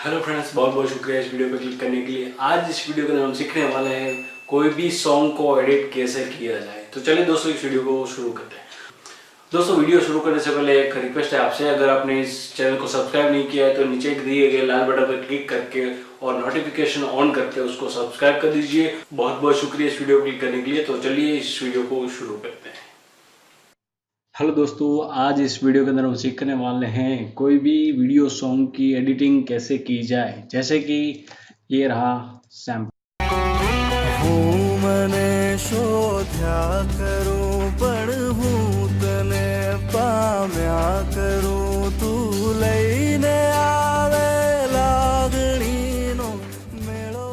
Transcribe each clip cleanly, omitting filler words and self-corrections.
Hello friends, बहुत बहुत शुक्रिया इस वीडियो पर क्लिक करने के लिए। आज इस वीडियो के अंदर हम सीखने वाले हैं कोई भी सॉन्ग को एडिट कैसे किया जाए। तो चलिए दोस्तों इस वीडियो को शुरू करते हैं। दोस्तों वीडियो शुरू करने से पहले एक रिक्वेस्ट है आपसे, अगर आपने इस चैनल को सब्सक्राइब नहीं किया है तो नीचे दिए गए लाल बटन पर क्लिक करके और नोटिफिकेशन ऑन करके उसको सब्सक्राइब कर दीजिए। बहुत बहुत शुक्रिया इस वीडियो को क्लिक करने के लिए। तो चलिए इस वीडियो को शुरू करते हैं। हेलो दोस्तों, आज इस वीडियो के अंदर हम सीखने वाले हैं कोई भी वीडियो सॉन्ग की एडिटिंग कैसे की जाए। जैसे कि ये रहा सैम्पल। મને શોધ્યા કરું પણ હું તને પામ્યા કરું તું લઈને આવે લાગણીનો મેળો।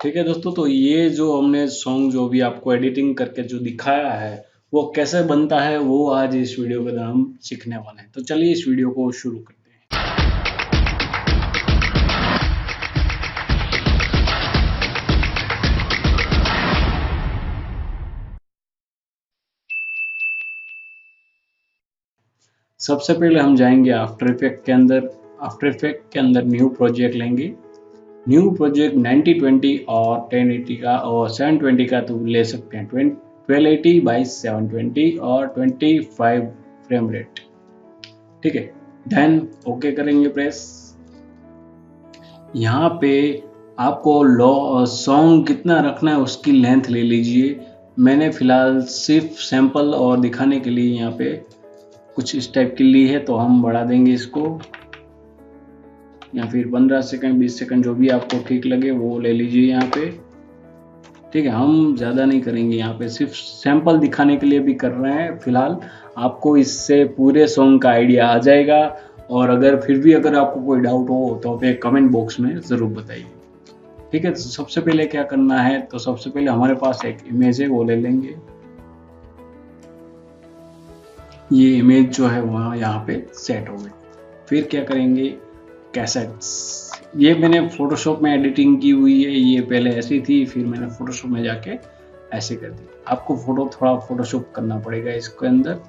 ठीक है दोस्तों, तो ये जो हमने सॉन्ग जो भी आपको एडिटिंग करके जो दिखाया है वो कैसे बनता है वो आज इस वीडियो के अंदर हम सीखने वाले हैं। तो चलिए इस वीडियो को शुरू करते हैं। सबसे पहले हम जाएंगे आफ्टर इफेक्ट के अंदर। आफ्टर इफेक्ट के अंदर न्यू प्रोजेक्ट लेंगे। न्यू प्रोजेक्ट 9020 और 1080 का और 720 का तो ले सकते हैं। 1280 बाई 720 और 25 फ्रेम रेट। ठीक है, देन ओके करेंगे प्रेस। यहाँ पे आपको सॉन्ग कितना रखना है उसकी लेंथ ले लीजिए। मैंने फिलहाल सिर्फ सैंपल और दिखाने के लिए यहाँ पे कुछ इस टाइप की ली है, तो हम बढ़ा देंगे इसको, या फिर 15 सेकंड 20 सेकंड जो भी आपको ठीक लगे वो ले लीजिए यहाँ पे। ठीक है, हम ज़्यादा नहीं करेंगे, यहाँ पे सिर्फ सैंपल दिखाने के लिए भी कर रहे हैं फिलहाल। आपको इससे पूरे सॉन्ग का आइडिया आ जाएगा, और अगर फिर भी अगर आपको कोई डाउट हो तो आप एक कमेंट बॉक्स में ज़रूर बताइए। ठीक है, तो सबसे पहले क्या करना है, तो सबसे पहले हमारे पास एक इमेज है वो ले लेंगे। ये इमेज जो है वहाँ यहाँ पे सेट हो गई। फिर क्या करेंगे, कैसेट्स। ये मैंने फोटोशॉप में एडिटिंग की हुई है, ये पहले ऐसी थी, फिर मैंने फोटोशॉप में जाके ऐसे कर दी। आपको थोड़ा फोटोशॉप करना पड़ेगा इसके अंदर।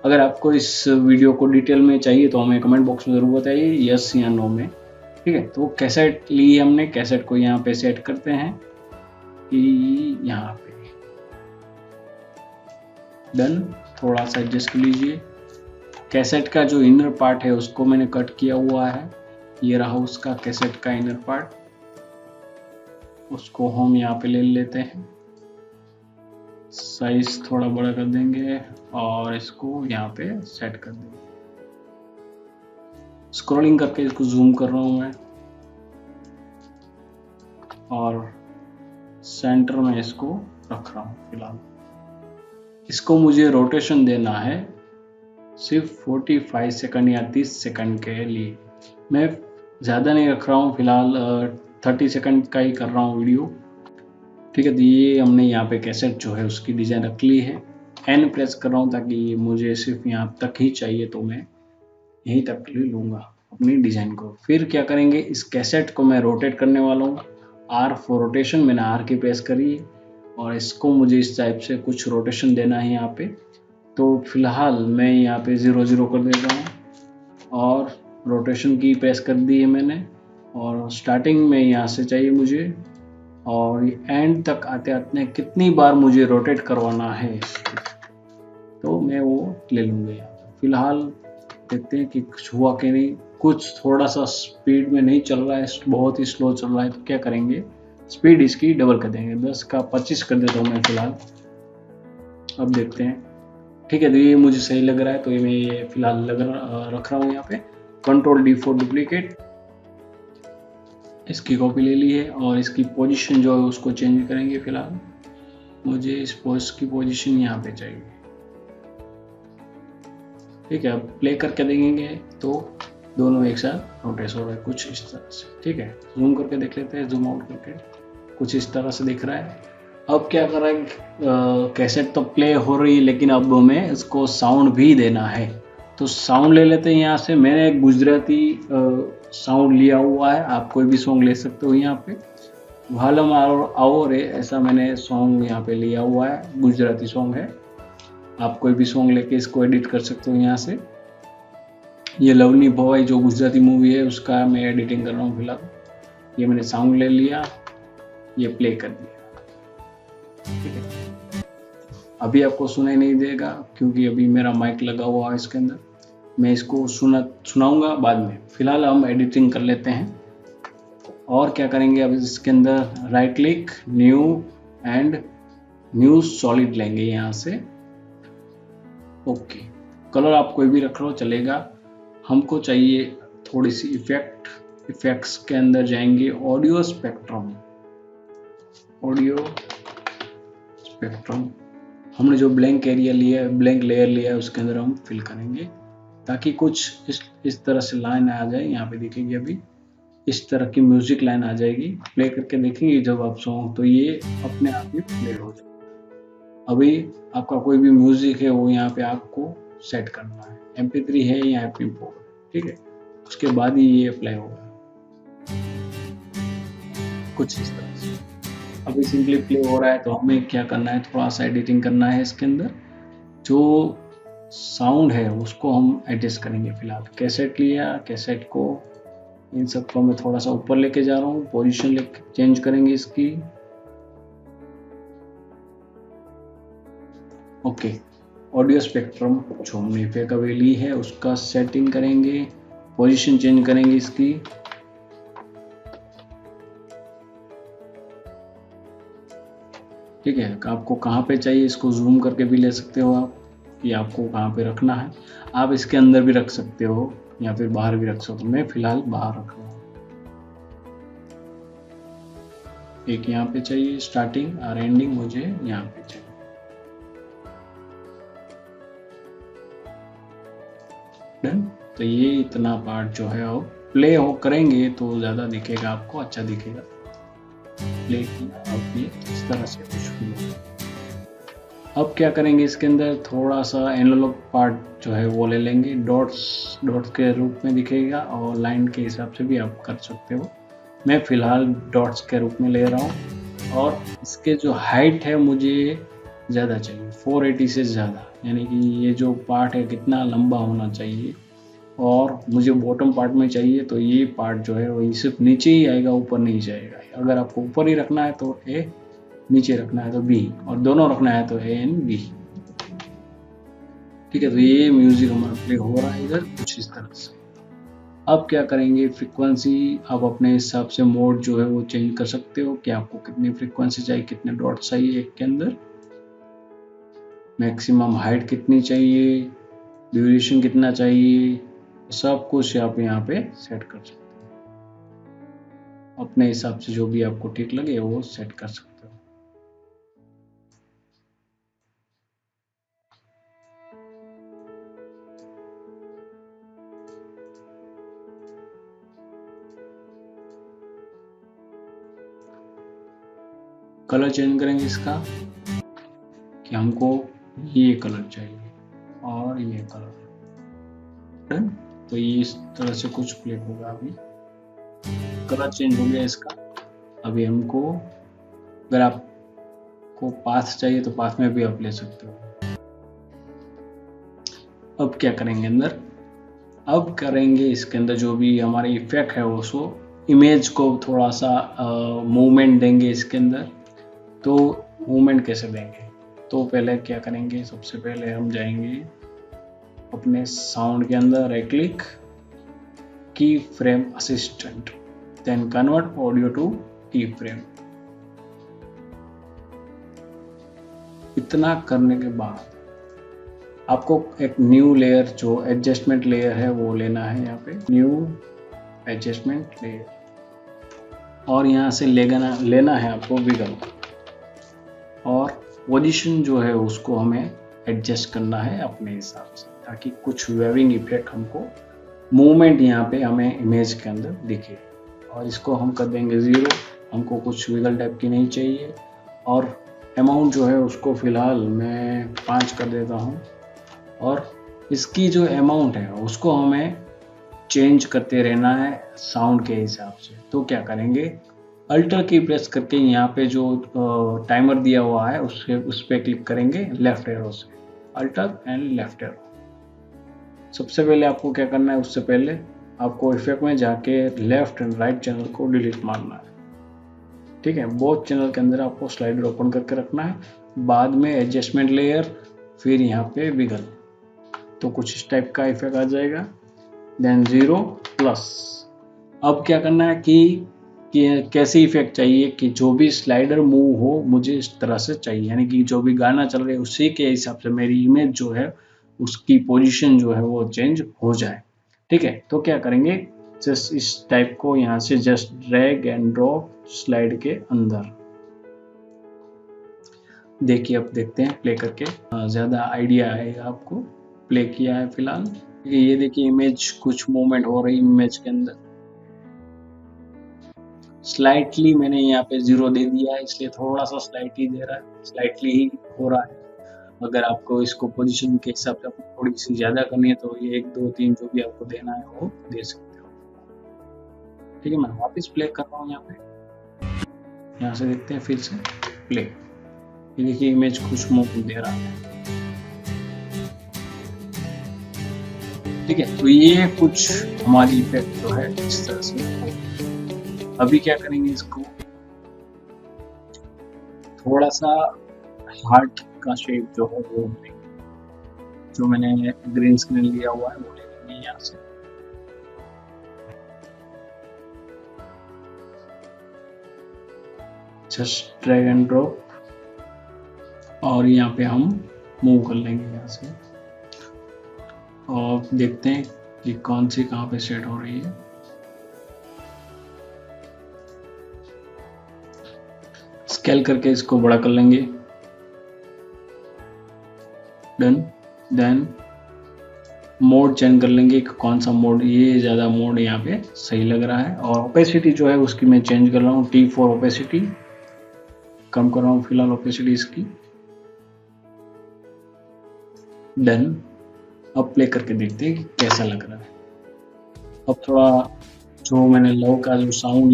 अगर आपको इस वीडियो को डिटेल में चाहिए तो हमें कमेंट बॉक्स में ज़रूर बताइए, यस या नो में। ठीक है, तो कैसेट ली हमने, कैसेट को यहाँ पे सेट करते हैं कि यहाँ पे डन। थोड़ा सा एडजस्ट कर लीजिए। कैसेट का जो इनर पार्ट है उसको मैंने कट किया हुआ है, ये रहा उसका कैसेट का इनर पार्ट। उसको हम यहाँ पे ले लेते हैं, साइज थोड़ा बड़ा कर देंगे और इसको यहाँ पे सेट कर देंगे। स्क्रॉलिंग करके इसको जूम कर रहा हूँ मैं, और सेंटर में इसको रख रहा हूँ फिलहाल। इसको मुझे रोटेशन देना है सिर्फ 45 सेकंड या 30 सेकंड के लिए। मैं ज़्यादा नहीं रख रहा हूँ फिलहाल, 30 सेकंड का ही कर रहा हूँ वीडियो। ठीक है, तो ये हमने यहाँ पे कैसेट जो है उसकी डिज़ाइन रख ली है। एन प्रेस कर रहा हूँ ताकि मुझे सिर्फ यहाँ तक ही चाहिए, तो मैं यहीं तक ले लूँगा अपनी डिज़ाइन को। फिर क्या करेंगे, इस कैसेट को मैं रोटेट करने वाला हूँ। आर फॉर रोटेशन, मैंने आर की प्रेस करी है, और इसको मुझे इस टाइप से कुछ रोटेशन देना है यहाँ पे। तो फिलहाल मैं यहाँ पे 0 कर देता हूँ, और रोटेशन की प्रेस कर दी है मैंने, और स्टार्टिंग में यहाँ से चाहिए मुझे, और एंड तक आते आते कितनी बार मुझे रोटेट करवाना है तो मैं वो ले लूँगा। फिलहाल देखते हैं कि कुछ हुआ कि नहीं। कुछ थोड़ा सा स्पीड में नहीं चल रहा है, बहुत ही स्लो चल रहा है, तो क्या करेंगे, स्पीड इसकी डबल कर देंगे। 10 का 25 कर देता हूँ मैं फिलहाल। अब देखते हैं। ठीक है, तो ये मुझे सही लग रहा है, तो ये मैं ये फिलहाल रख रहा हूँ यहाँ पे। कंट्रोल D फॉर डुप्लीकेट, इसकी कॉपी ले ली है, और इसकी पोजीशन जो है उसको चेंज करेंगे। फिलहाल मुझे इस पोस्ट की पोजीशन यहाँ पे चाहिए। ठीक है, अब प्ले करके देखेंगे तो दोनों एक साथ रोटेट हो रहा है कुछ इस तरह से। ठीक है, जूम करके देख लेते हैं, जूम आउट करके कुछ इस तरह से दिख रहा है। अब क्या कर रहा है, कैसेट तो प्ले हो रही है, लेकिन अब हमें इसको साउंड भी देना है। तो साउंड ले लेते हैं यहाँ से। मैंने एक गुजराती साउंड लिया हुआ है, आप कोई भी सॉन्ग ले सकते हो यहाँ पे। वालम आओ रे, ऐसा मैंने सॉन्ग यहाँ पे लिया हुआ है, गुजराती सॉन्ग है। आप कोई भी सॉन्ग लेके इसको एडिट कर सकते हो यहाँ से। ये लवली भवाई जो गुजराती मूवी है उसका मैं एडिटिंग कर रहा हूँ फिलहाल। ये मैंने साउंड ले लिया, ये प्ले कर दिया, ठीक है। अभी आपको सुनाई नहीं देगा क्योंकि अभी मेरा माइक लगा हुआ है इसके अंदर। मैं इसको सुनाऊंगा बाद में। फिलहाल हम एडिटिंग कर लेते हैं। और क्या करेंगे अब इसके अंदर, right click, new and new solid लेंगे यहाँ से। ओके, कलर आप कोई भी रख लो चलेगा। हमको चाहिए थोड़ी सी इफेक्ट्स के अंदर जाएंगे, ऑडियो स्पेक्ट्रम। हमने जो ब्लैंक एरिया लिया है, ब्लैंक लेयर लिया है, उसके अंदर हम फिल करेंगे ताकि कुछ इस तरह से लाइन आ जाए। यहाँ पे दिखेगी अभी इस तरह की म्यूजिक लाइन आ जाएगी। प्ले करके देखेंगे जब आप सॉन्ग, तो ये अपने आप ही प्ले हो जाएगा। अभी आपका कोई भी म्यूजिक है वो यहाँ पे आपको सेट करना है, MP3 है या MP4, ठीक है। उसके बाद ही ये अप्लाई होगा कुछ इस तरह से। अभी सिंपली प्ले हो रहा है, तो हमें क्या करना है, थोड़ा सा एडिटिंग करना है इसके अंदर। जो साउंड है उसको हम एडजस्ट करेंगे। फिलहाल कैसेट लिया, कैसेट को इन सबको मैं थोड़ा सा ऊपर लेके जा रहा हूँ, पोजीशन चेंज करेंगे इसकी। ओके, ऑडियो स्पेक्ट्रम जो हमने इफेक्ट अभी ली है उसका सेटिंग करेंगे, पोजीशन चेंज करेंगे इसकी। ठीक है, आपको कहाँ पे चाहिए इसको जूम करके भी ले सकते हो आप, कि आपको कहाँ पे रखना है। आप इसके अंदर भी रख सकते हो या फिर बाहर भी रख सकते हो। मैं फिलहाल बाहर रख रहा हूँ। एक यहाँ पे चाहिए स्टार्टिंग और एंडिंग मुझे यहाँ पे चाहिए। डन। तो ये इतना पार्ट जो है अब प्ले हो करेंगे तो ज़्यादा दिखेगा, आपको अच्छा दिखेगा। प्ले किया अब ये इस तरह से कुछ होगा। अब क्या करेंगे, इसके अंदर थोड़ा सा एनालॉग पार्ट जो है वो ले लेंगे। डॉट्स के रूप में दिखेगा और लाइन के हिसाब से भी आप कर सकते हो। मैं फिलहाल डॉट्स के रूप में ले रहा हूँ। और इसके जो हाइट है मुझे ज़्यादा चाहिए, 480 से ज़्यादा, यानी कि ये जो पार्ट है कितना लंबा होना चाहिए। और मुझे बॉटम पार्ट में चाहिए, तो ये पार्ट जो है वही सिर्फ नीचे ही आएगा, ऊपर नहीं जाएगा। अगर आपको ऊपर ही रखना है तो ए, नीचे रखना है तो बी, और दोनों रखना है तो A&B। ठीक है, तो ये म्यूजिक हमारा प्ले हो रहा है इधर कुछ इस तरह से। अब क्या करेंगे, फ्रीक्वेंसी आप अपने हिसाब से मोड जो है वो चेंज कर सकते हो कि आपको कितनी फ्रीक्वेंसी चाहिए, कितने डॉट चाहिए एक के अंदर, मैक्सिमम हाइट कितनी चाहिए, ड्यूरेशन कितना चाहिए, सब कुछ आप यहाँ पे सेट कर सकते हो। अपने हिसाब से जो भी आपको ठीक लगे वो सेट कर सकते हो। कलर चेंज करेंगे इसका कि हमको ये कलर चाहिए और ये कलर। डन। तो ये इस तरह से कुछ प्ले होगा। अभी कलर चेंज हो गया इसका। अभी हमको अगर आपको पाथ चाहिए तो पाथ में भी आप ले सकते हो। अब क्या करेंगे अंदर, अब करेंगे इसके अंदर जो भी हमारे इफेक्ट है उसको, इमेज को थोड़ा सा मूवमेंट देंगे इसके अंदर। तो मूवमेंट कैसे देंगे, तो पहले क्या करेंगे, सबसे पहले हम जाएंगे अपने साउंड के अंदर, right click, key frame assistant, then convert audio to key frame. इतना करने के बाद आपको एक न्यू लेयर जो एडजस्टमेंट लेयर है वो लेना है। यहाँ पे न्यू एडजस्टमेंट लेयर, और यहाँ से लेना है आपको विगल, और पोजीशन जो है उसको हमें एडजस्ट करना है अपने हिसाब से, ताकि कुछ वेविंग इफेक्ट हमको, मूवमेंट यहाँ पे हमें इमेज के अंदर दिखे। और इसको हम कर देंगे 0, हमको कुछ विगल टाइप की नहीं चाहिए। और अमाउंट जो है उसको फिलहाल मैं 5 कर देता हूँ। और इसकी जो अमाउंट है उसको हमें चेंज करते रहना है साउंड के हिसाब से। तो क्या करेंगे, अल्टर की प्रेस करके यहाँ पे जो टाइमर दिया हुआ है उस पर क्लिक करेंगे लेफ्ट एरो से, अल्टर एंड लेफ्ट एरो। सबसे पहले आपको क्या करना है, उससे पहले आपको इफेक्ट में जाके लेफ्ट एंड राइट चैनल को डिलीट मारना है। ठीक है, बोथ चैनल के अंदर आपको स्लाइडर ओपन करके रखना है, बाद में एडजस्टमेंट लेयर, फिर यहाँ पे विगल, तो कुछ इस टाइप का इफेक्ट आ जाएगा। Then 0 plus. अब क्या करना है कि कैसे इफेक्ट चाहिए कि जो भी स्लाइडर मूव हो मुझे इस तरह से चाहिए, यानी कि जो भी गाना चल रहा है उसी के हिसाब से मेरी इमेज जो है उसकी पोजीशन जो है वो चेंज हो जाए। ठीक है, तो क्या करेंगे, जस्ट इस टाइप को यहाँ से just drag and drop slide के अंदर। देखिए, अब देखते हैं प्ले करके, ज्यादा आइडिया आएगा आपको। प्ले किया है फिलहाल, ये देखिए इमेज कुछ मूवमेंट हो रही इमेज के अंदर। स्लाइटली मैंने यहाँ पे 0 दे दिया है, इसलिए थोड़ा सा स्लाइटली दे रहा है, स्लाइटली ही हो रहा है। अगर आपको इसको पोजीशन के हिसाब से थोड़ी सी ज्यादा करनी है तो ये 1 2 3 जो भी आपको देना है वो दे सकते हो। ठीक है, मैं वापस प्ले कर रहा हूँ यहाँ पे, यहाँ से देखते हैं फिर से प्ले। ये देखिए इमेज कुछ मूवमेंट दे रहा है। ठीक है, तो ये कुछ हमारी इफेक्ट जो है इस तरह से। अभी क्या करेंगे, इसको थोड़ा सा हार्ट का शेप जो है वो लेंगे, जो मैंने ग्रीन स्क्रीन लिया हुआ है वो ले लेंगे यहाँ से। जस्ट ड्रैग एंड ड्रॉप और यहाँ पे हम मूव कर लेंगे यहाँ से, और देखते हैं कि कौन सी कहाँ पे सेट हो रही है। स्केल करके इसको बड़ा कर लेंगे। डन। देन मोड चेंज कर लेंगे कि कौन सा मोड, ये ज़्यादा मोड यहाँ पे सही लग रहा है। और ओपेसिटी जो है उसकी मैं चेंज कर रहा हूँ, T4 ओपेसिटी कम कर रहा हूँ फिलहाल ओपेसिटी इसकी। डन। अब प्ले करके देखते हैं कि कैसा लग रहा है। अब थोड़ा जो मैंने लव का जो सॉन्ग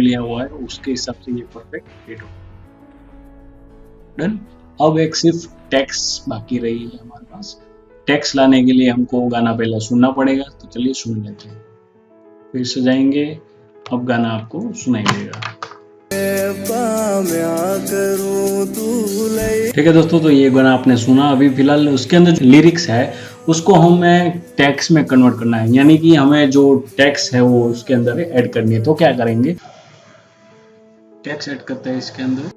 लिया हुआ है उसके हिसाब से ये परफेक्ट फिट हो। डन। अब एक सिर्फ टेक्स्ट बाकी रही है हमारे पास। टेक्स्ट लाने के लिए हमको गाना पहले सुनना पड़ेगा, तो चलिए सुन लेते हैं। फिर से जाएंगे, अब गाना आपको सुनाई देगा। ठीक है दोस्तों, तो ये गाना आपने सुना अभी फिलहाल। उसके अंदर जो लिरिक्स है उसको हमें टेक्स्ट में कन्वर्ट करना है, यानी कि हमें जो टेक्स्ट है वो उसके अंदर ऐड करनी है। तो क्या करेंगे, टेक्स्ट ऐड करते हैं इसके अंदर।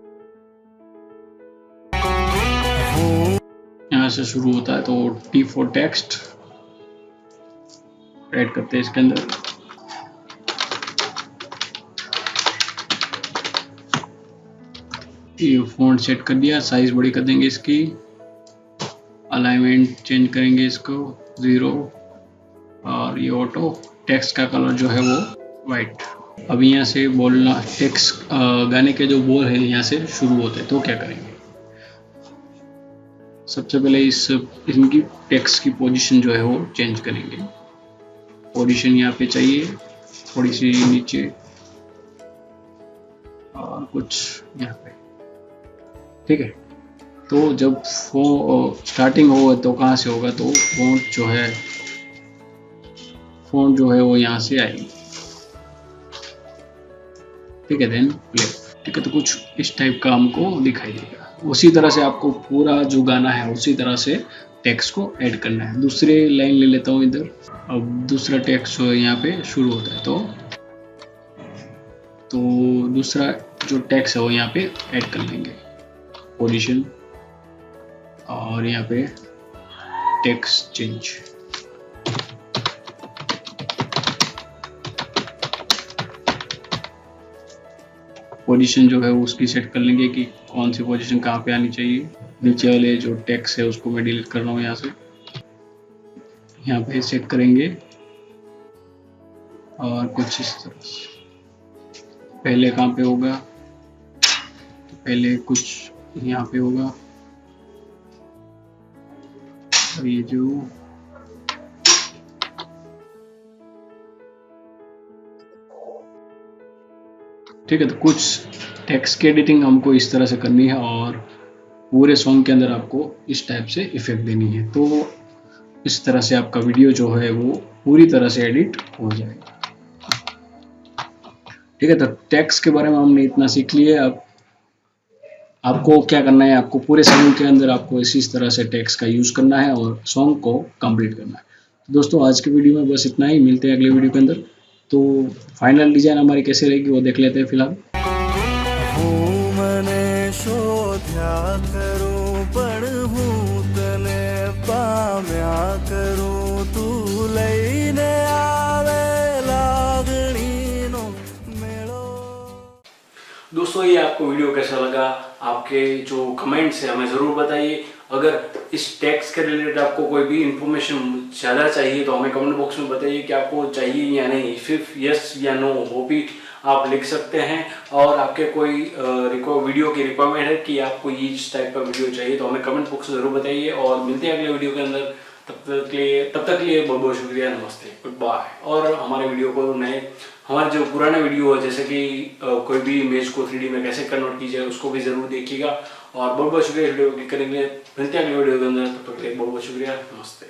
यहाँ से शुरू होता है, तो T4 टेक्स्ट ऐड करते हैं इसके अंदर। ये फॉन्ट सेट कर दिया, साइज बड़ी कर देंगे इसकी, अलाइनमेंट चेंज करेंगे इसको 0, और ये ऑटो टेक्स्ट का कलर जो है वो वाइट। अब यहाँ से बोलना टेक्स्ट गाने के जो बोल है यहाँ से शुरू होते हैं। तो क्या करेंगे, सबसे पहले इनकी टेक्स्ट की पोजीशन जो है वो चेंज करेंगे। पोजीशन यहाँ पे चाहिए थोड़ी सी नीचे और कुछ यहाँ पे। ठीक है, तो जब स्टार्टिंग होगा तो कहाँ से होगा, तो फॉन्ट जो है वो यहाँ से आएगी। ठीक है, देन प्ले। ठीक है, तो कुछ इस टाइप का हमको दिखाई देगा। उसी तरह से आपको पूरा जो गाना है उसी तरह से टेक्स्ट को ऐड करना है। दूसरी लाइन ले लेता हूँ इधर। अब दूसरा टेक्स्ट जो यहाँ पे शुरू होता है, तो दूसरा जो टेक्स्ट है वो यहाँ पे ऐड कर लेंगे, पोजीशन, और यहाँ पे टेक्स्ट चेंज। पोजीशन जो है उसकी सेट कर लेंगे कि कौन सी पोजीशन कहाँ पे आनी चाहिए। नीचे वाले जो टेक्स्ट है उसको मैं डिलीट कर रहा हूँ यहाँ से, यहाँ पे सेट करेंगे और कुछ इस तरह से। पहले कहाँ पे होगा, तो पहले कुछ यहाँ पे होगा, और ये जो ठीक है, तो कुछ टेक्स्ट की एडिटिंग हमको इस तरह से करनी है और पूरे सॉन्ग के अंदर आपको इस टाइप से इफेक्ट देनी है। तो इस तरह से आपका वीडियो जो है वो पूरी तरह से एडिट हो जाएगा। ठीक है, तो टेक्स्ट के बारे में हमने इतना सीख लिया। अब आपको क्या करना है, आपको पूरे सॉन्ग के अंदर आपको इसी तरह से टेक्स्ट का यूज करना है और सॉन्ग को कंप्लीट करना है। तो दोस्तों आज की वीडियो में बस इतना ही, मिलते हैं अगले वीडियो के अंदर। तो फाइनल डिजाइन हमारी कैसे रहेगी वो देख लेते हैं फिलहाल। મને શોધ્યા કરું પણ હું તને પામ્યા કરું, તું લઈને આવે લાગણીનો મેળો। दोस्तों ये आपको वीडियो कैसा लगा, आपके जो कमेंट्स है हमें ज़रूर बताइए। अगर इस टैक्स के रिलेटेड आपको कोई भी इंफॉर्मेशन ज़्यादा चाहिए तो हमें कमेंट बॉक्स में बताइए कि आपको चाहिए या नहीं। सिर्फ यस या नो वो भी आप लिख सकते हैं। और आपके कोई वीडियो की रिक्वायरमेंट है कि आपको ये इस टाइप का वीडियो चाहिए तो हमें कमेंट बॉक्स में ज़रूर बताइए। और मिलते हैं अगले वीडियो के अंदर। तब तक के लिए बहुत बहुत शुक्रिया, नमस्ते, गुड बाय। और हमारे वीडियो को हमारे जो पुराने वीडियो है जैसे कि कोई भी इमेज को 3D में कैसे कन्वर्ट की जाए उसको भी जरूर देखिएगा। और बहुत बहुत शुक्रिया वीडियो क्लिक करने के लिए। मिलते हैं अगले वीडियो के अंदर, तब तक के लिए बहुत बहुत शुक्रिया, नमस्ते।